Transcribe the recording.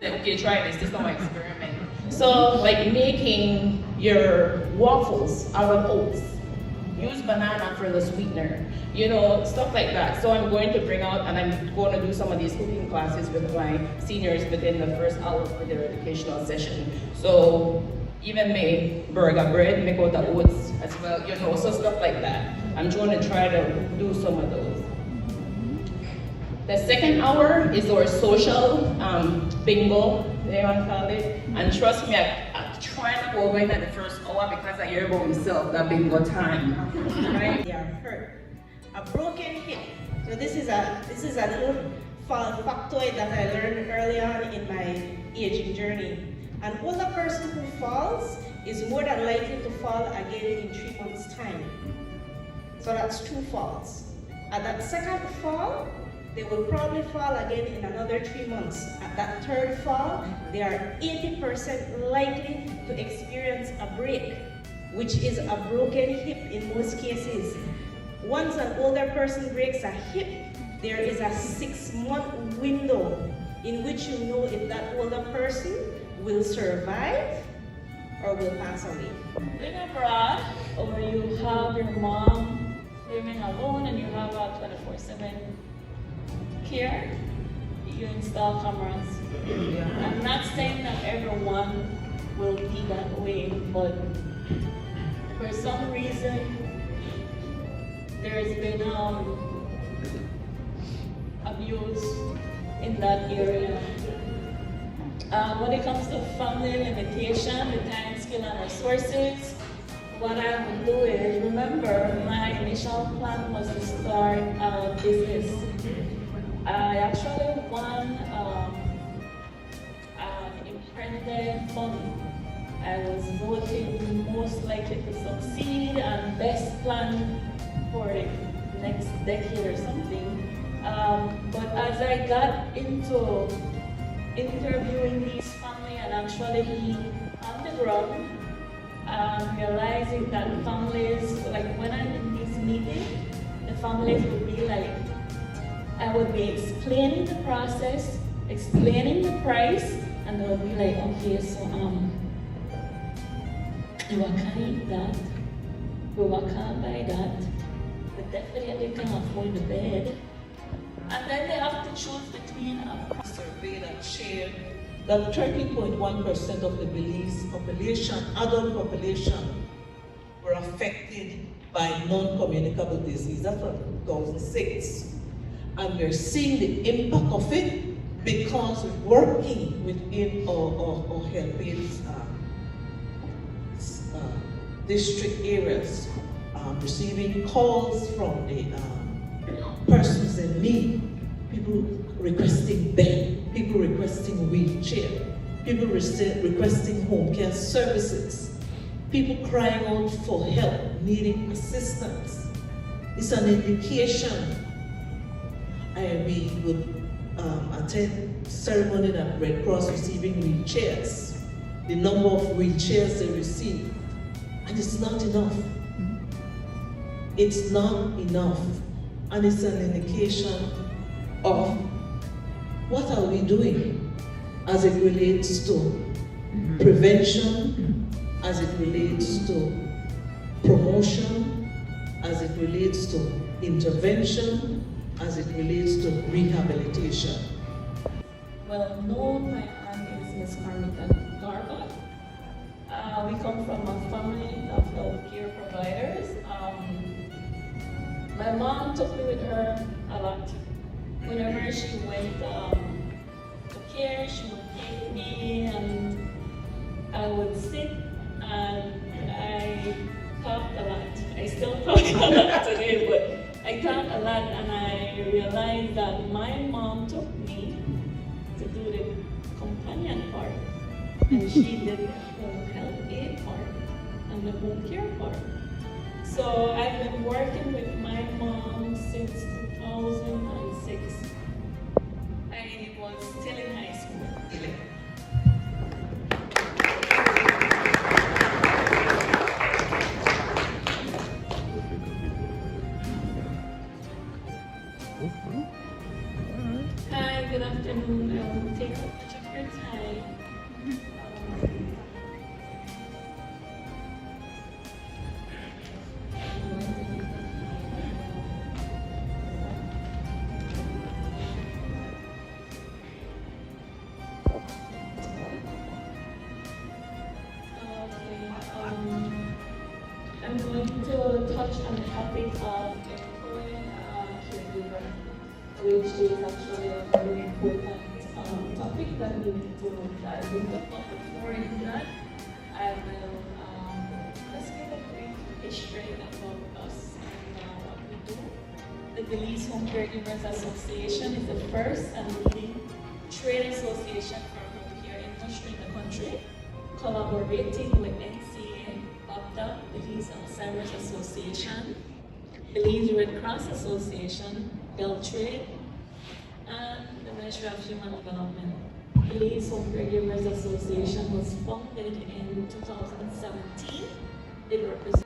Okay, try this is our experiment. So, like making your waffles out of oats. Use banana for the sweetener, stuff like that. So I'm going to bring out and I'm going to do some of these cooking classes with my seniors within the first hour of their educational session. So even make burger bread, make out the oats as well, so stuff like that. I'm going to try to do some of those. The second hour is our social bingo, they want to call it. And trust me, I try not to go in at the first hour because I hear about myself, that bingo time. Right? They are hurt. A broken hip. So this is a little factoid that I learned early on in my aging journey. An older person who falls is more than likely to fall again in 3 months' time. So that's 2 falls. At that second fall, they will probably fall again in another 3 months. At that third fall, they are 80% likely to experience a break, which is a broken hip in most cases. Once an older person breaks a hip, there is a 6-month window in which you know if that older person will survive or will pass away. Living abroad, or you have your mom living alone and you have a 24/7 care, you install cameras. I'm not saying that everyone will be that way, but for some reason there's been abuse in that area. When it comes to family limitation, the time, skill, and resources, what I would do is, remember, my initial plan was to start a business. I actually won an imprinted fund. I was voted most likely to succeed and best plan for the next decade or something. But as I got into interviewing these family and actually being on the ground, realizing that families, like when I'm in these meetings, the families would be like, I would be explaining the process, explaining the price, and they would be like, okay, so I can't eat that, I can't buy that, but definitely they can't afford the bed. And then they have to choose between a survey that shared that 30.1% of the Belize population, adult population, were affected by non-communicable disease. That's from 2006. And we're seeing the impact of it because working within our health-based district areas, receiving calls from the persons in need, people requesting bed, people requesting wheelchair, people requesting home care services, people crying out for help, needing assistance. It's an indication. We would attend ceremony at Red Cross receiving wheelchairs, the number of wheelchairs they receive, and it's not enough. It's not enough, and it's an indication of what are we doing as it relates to prevention, as it relates to promotion, as it relates to intervention, as it relates to rehabilitation. Well known, my aunt is Miss Carmita Garba. We come from a family of healthcare providers. My mom took me with her a lot. Whenever she went to care, she would take me and I would sit and I talked a lot. I still talk a lot today, but I talked a lot and I realized that my mom took me to do the companion part and she did the home health aid part and the home care part. So I've been working with my mom since 2006. I was still in high school. Hi, good afternoon. I will take up much of your time. going to touch on the topic of employing caregiver, which is actually a very important topic that we need to dive into. But before I do that, I will let's give a brief history about us and what we do. The Belize Home Caregivers Association is the first and leading trade association for home care industry in the country, collaborating with NCA, BAPDA, Belize Alzheimer's Association, Belize Red Cross Association, Beltrade, and the Ministry of Human Development. Belize Home Caregivers Association was founded in 2017. It represents